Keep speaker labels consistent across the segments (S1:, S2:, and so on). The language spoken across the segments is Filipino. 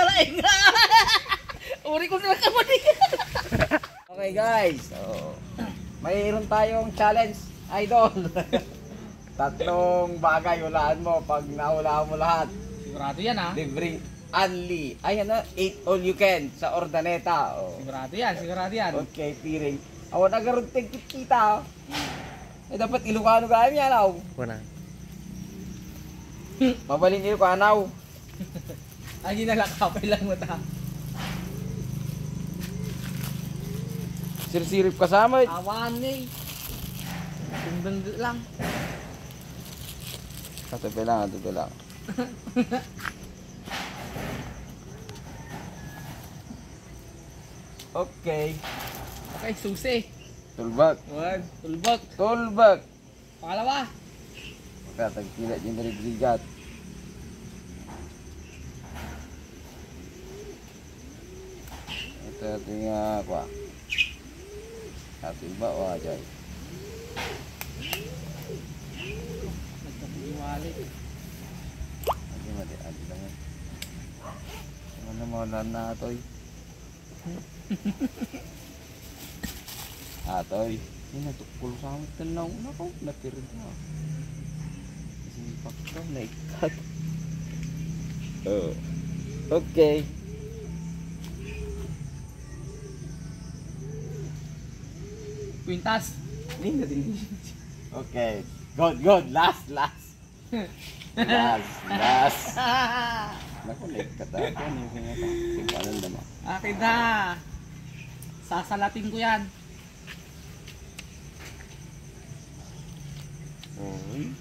S1: dalaing. Uri ko na kamali.
S2: Okay guys, so mayroon tayong challenge, idol. Tatlong bagay hulaan mo. Pag nahulaan mo lahat,
S1: Sigurado yan ha.
S2: libreng only. Ay ano, 8 all you can sa Ordaneta. Oh.
S1: Sigurado yan, sigurado yan.
S2: Okay, piring. Awan na garun kita. Eh dapat Ilocano gayam yan aw.
S3: Wala.
S2: Mabalin Ilocano.
S1: Ay ginalakapay lang mo ta.
S2: Sirsirip kasama.
S1: Awan eh. Sundan lang.
S2: Katabi lang. Okay.
S1: Okay, susi.
S2: Tulbak.
S1: Wag, tulbak.
S2: Tulbak.
S1: Pangalawa.
S2: Tagpilat yung dari brigat. Ito ating kuha. Ating ba o ajay.
S1: Nagkapiwalik.
S2: Adi mati lang yan. Ano mo na atoy. Atoy. Ini natukul sa amin tanaw na ko. Napirin na. Simpak ka na ikat. Okay.
S1: Quintas.
S2: Hindi na din. Okay. Good. Last. Last. Naku, naikat ako. Ano yung kinata? Simpalan naman.
S1: Akin na. Sasalatin ko yan.
S2: Uy.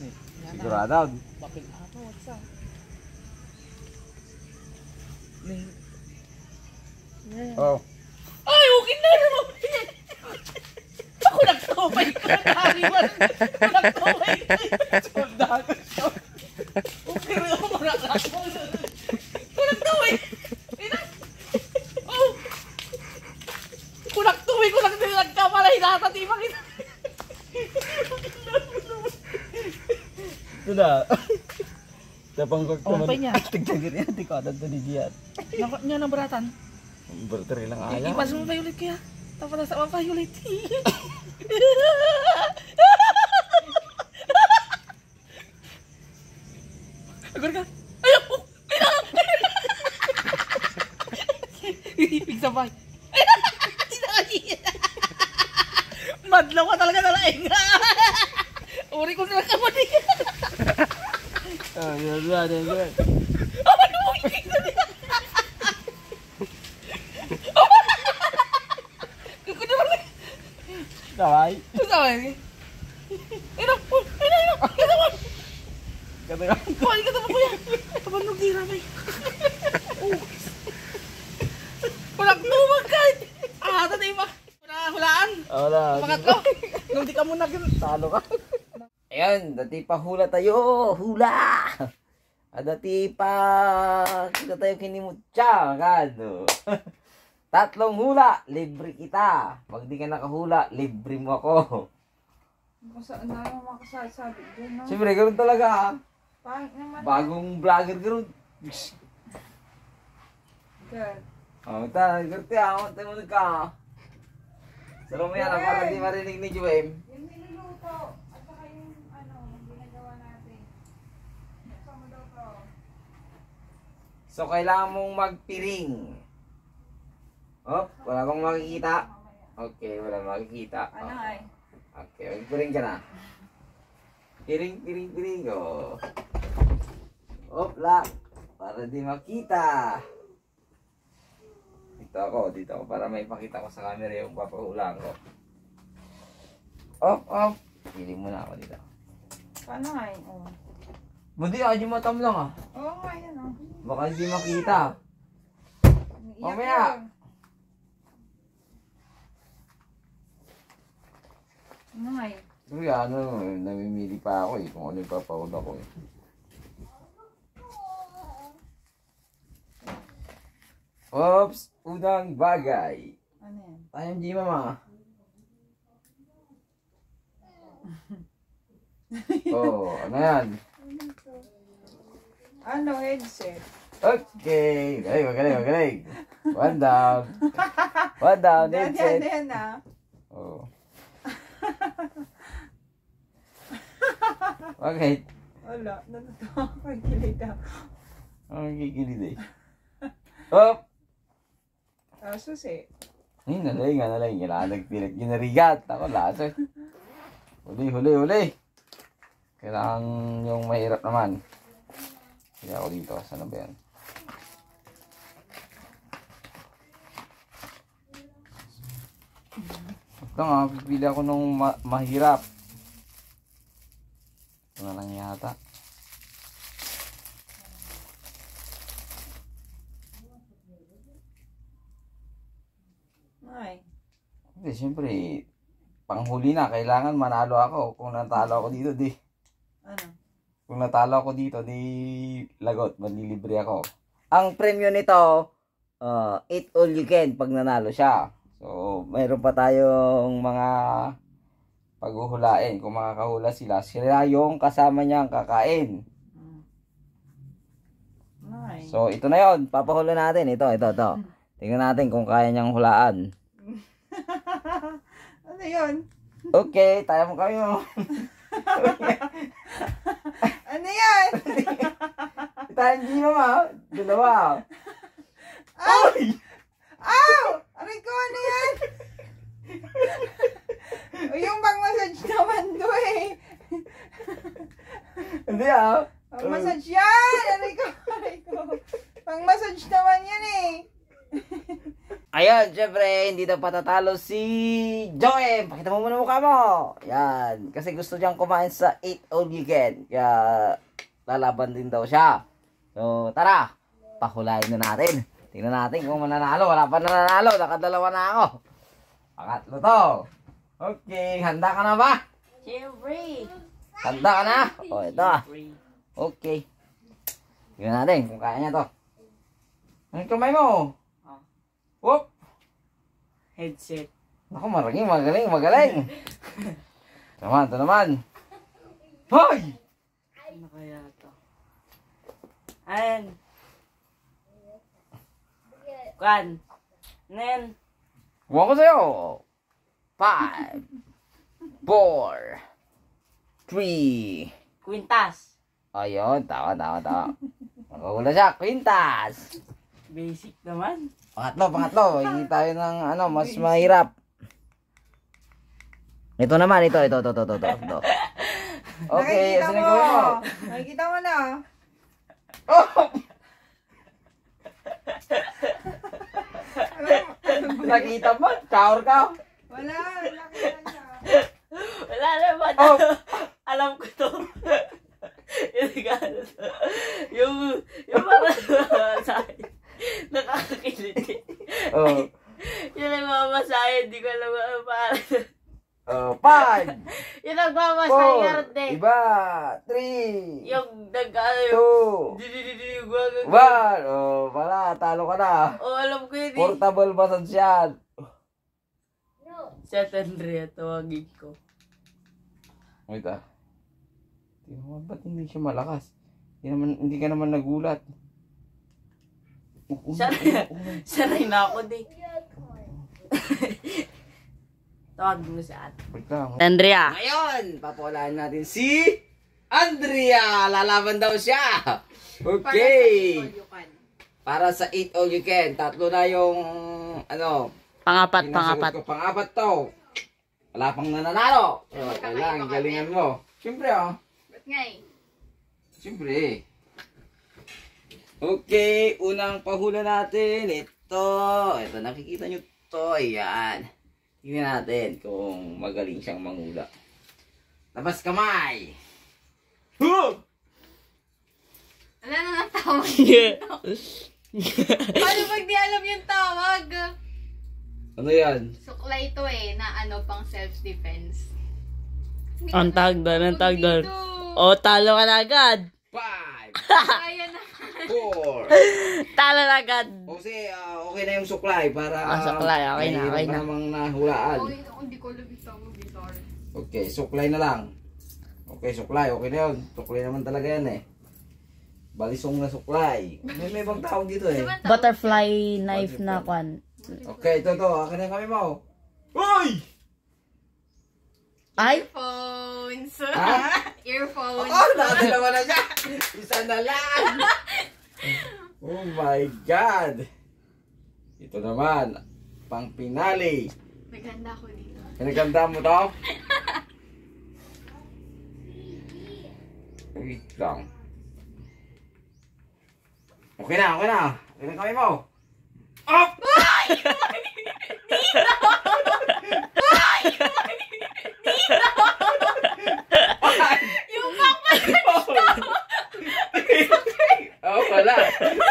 S1: Yan na.
S2: Sigurado.
S1: Bakit ako? What's up?
S2: Oh.
S1: Ay, okay na naman. Ako nagtumay ko na hariwan. Ako nagtumay ko. Soldado siya. Okay rin ako mga ako. Ako nagtumay. Oh. Ako nagtumay ko lang nagkamala. Hinatatimang ito.
S2: Ito na. Napanggag
S1: Oh, pa niya.
S2: Tigtagir yan. Di ko adan to di diyan.
S1: Nakot niya ng beratan.
S2: Berter lang ayaw.
S1: Ipas mo pa ulit kaya. Tapos nasa pa ulit. Agor ka. Ayaw po. Ibig sabay. Madlaw ka talaga na laing. Uri ko sila kamali.
S2: Yan.
S1: Aman mo. Kuko naman lang.
S2: Dawai.
S1: Sabay. Ina.
S2: Katagal.
S1: Kuhay ka naman kuya. Taman nung gira may. Walang tumag ka. Tatay ba? Hulaan.
S2: Wala.
S1: Pangatlo. Nung di ka muna
S2: Talo ka. Ayan, dati pa hula tayo. Hula! Dati pa kita tayo kinimutya. Gado. Tatlong hula, libre kita. Pag di ka nakahula, libre mo ako.
S4: Saan na yung makasasabi dyan, no?
S2: Siyempre, ganoon talaga.
S4: Pangit naman.
S2: Bagong vlogger ganoon.
S4: Good.
S2: Oh, gerti ako. Tayo mo ka. Sarong mo yan, para di marinig ni Juem.
S4: Yung niluluto, at saka yung ginagawa natin. Saan mo daw to?
S2: So, kailangan mong magpiring. Oh, wala bang makikita? Okay, wala makikita.
S4: Ano ay?
S2: Okay, magpiring ka na. Piring. Oh. Opla. Para di makita. Dito ako. Para may pakita ko sa camera yung papahulaan ko. Off. Piling muna ako dito.
S4: Paano ay? Oh.
S2: Buti ako yung matam lang ah.
S4: Oo nga, yan oh.
S2: Baka hindi makita.
S4: Iyak
S2: Mamaya.
S4: yun. Ano ay?
S2: Pero namimili pa ako eh. Kung ano yung papahula ko eh. Oops! Unang bagay.
S4: Ano yan?
S2: Tayong di mama. Oh, ano yan?
S4: Ano, headset?
S2: Okay. Magaling, magaling, magaling. One down. One down.
S4: Yan,
S2: Headset.
S4: yan,
S2: Oh. Bakit?
S4: Wala, natutuwa ko. Kilig daw.
S2: Ang kikilid eh. Oh!
S4: Susi.
S2: Ay, nalay nga, nalay. Kailangan nagpilit ginarigat. Ako, lasa. Huli, huli, huli. Kailangan yung mahirap naman. Kaya ako dito. Sana ba yan? Ito nga, pipili ako nung mahirap. Ito na lang yata.
S4: Ay.
S2: Hindi, siyempre, panghuli na. Kailangan manalo ako. Kung natalo ako dito, di.
S4: Ano?
S2: Kung natalo ako dito, di lagot. Manlilibre ako. Ang premyo nito, eat all you can pag nanalo siya. So, mayroon pa tayong mga paghuhulain. Kung makakahula sila yung kasama niyang kakain.
S4: Ay.
S2: So, ito na yon. Papahula natin. Ito. Tingnan natin kung kaya niyang hulaan.
S4: Ano yun?
S2: Okay, tayo mo kayo.
S4: Ano yan?
S2: Tayo hindi mama. Dalawa.
S4: Ay! Ow! Aray ko, ano yan? Yung pang-massage naman to eh.
S2: Hindi ah.
S4: Pang-massage yan! Aray ko. Pang-massage naman yan eh.
S2: Ayun, syempre, hindi daw patatalo si Joem. Pakita mo muna mukha mo. Yan. Kasi gusto niyang kumain sa 8 all you can. Kaya, lalaban din daw siya. So, tara. Pahulayin na natin. Tingnan natin kung mananalo. Wala pa nananalo. Nakadalawa na ako. Pangatlo to. Okay, handa ka na ba?
S1: Siyempre.
S2: Handa ka na? O, ito. Okay. Tingnan natin kung kaya niya to. Anong kamay mo? Whoop!
S1: Headset.
S2: Ako, magaling. Naman, ito naman. Hoy!
S1: Ano kaya to? Ayan. Kan. Nen.
S2: Huwag ko sa'yo. 5, 4, 3.
S1: Quintas.
S2: Ayun, tama. Makahula siya, Quintas.
S1: Basic naman.
S2: Pangatlo. Hindi tayo ng mas mahirap. Ito naman, ito. Okay,
S4: Nakikita
S2: asan
S4: mo.
S2: yung gawin mo?
S4: Nakikita mo na.
S2: Oh! Nakita mo? Chower ka?
S4: Wala, nakita niya.
S1: Wala naman.
S2: Oh!
S1: Alam ko to. yung parang sa'yo. Nakakakiliti.
S2: Oh.
S1: Yung nagmamasahe, hindi ko alam ano pangalan.
S2: 5,
S1: Yung nagmamasahe nga
S2: 4,
S1: rin din.
S2: iba, 3,
S1: Yung
S2: 2,
S1: yung
S2: 1. Oh, pala, talo ka na.
S1: oh, alam ko yun eh.
S2: Portable massage yan.
S1: Set Andrea, tawagin ko.
S2: Wait ah. Tingnan mo, ba't hindi siya malakas? Hindi ka naman nagulat.
S1: Sanay na ako di. Tawagin mo sa ate.
S2: Wait lang.
S1: Andrea.
S2: Ngayon, papulaan natin si Andrea. Lalaban daw siya. Okay. Para sa 8 all you can. Tatlo na yung
S1: Pangapat.
S2: pinasagot ko. Pangapat to. Wala pang nananalo. So, kailangan galingan mo. Siyempre
S4: Ba't nga eh?
S2: Siyempre. Okay, unang pahula natin. Ito, nakikita nyo to. Ayan. Tingnan natin kung magaling siyang manghula. Labas kamay. Huh!
S4: Wala na ng tawag. Paano pag di alam yung tawag?
S2: Ano yan?
S4: Suklay to eh, na pang self-defense.
S1: Ang tag doon. O, talo ka na agad.
S2: 5,
S4: Kaya na.
S2: 4.
S1: Talo na agad.
S2: Kasi okay na yung suklay para
S1: Suklay. Okay na.
S2: mahirap pa namang nahulaan.
S4: Hindi ko alam yung tawag. Sorry.
S2: Okay, suklay na lang. Okay, suklay. Okay na yun. Suklay naman talaga yan eh. Balisong na suklay. May ibang tawag dito eh.
S1: Butterfly knife na kwan.
S2: Okay, ito. Akin na kami mo. Uy!
S1: Ay!
S4: Earphones.
S2: Ha?
S4: Earphones.
S2: Oh, nakadalawa na siya. Isa na lang. Oh my God. Ito naman. Pang pinali.
S4: Maganda ko dito.
S2: Pinaganda mo to? Wait lang. Okay na. Okay na kami mo. Up!
S4: Yung papalit ko!
S2: Oh, wala.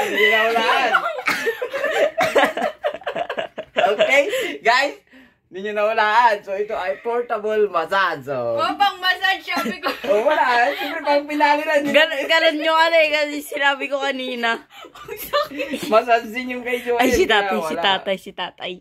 S2: Hindi na ulaan. Okay, guys. Hindi nyo naulaan. So, ito ay portable massage. So,
S4: Pang massage, sabi ko.
S2: oh, wala. Siyempre, pang pinali na.
S1: Ganon nyo kasi sinabi ko kanina.
S2: Massage din yung kay Joel.
S1: Ay, si
S2: kaya
S1: tatay,
S2: wala.
S1: si tatay.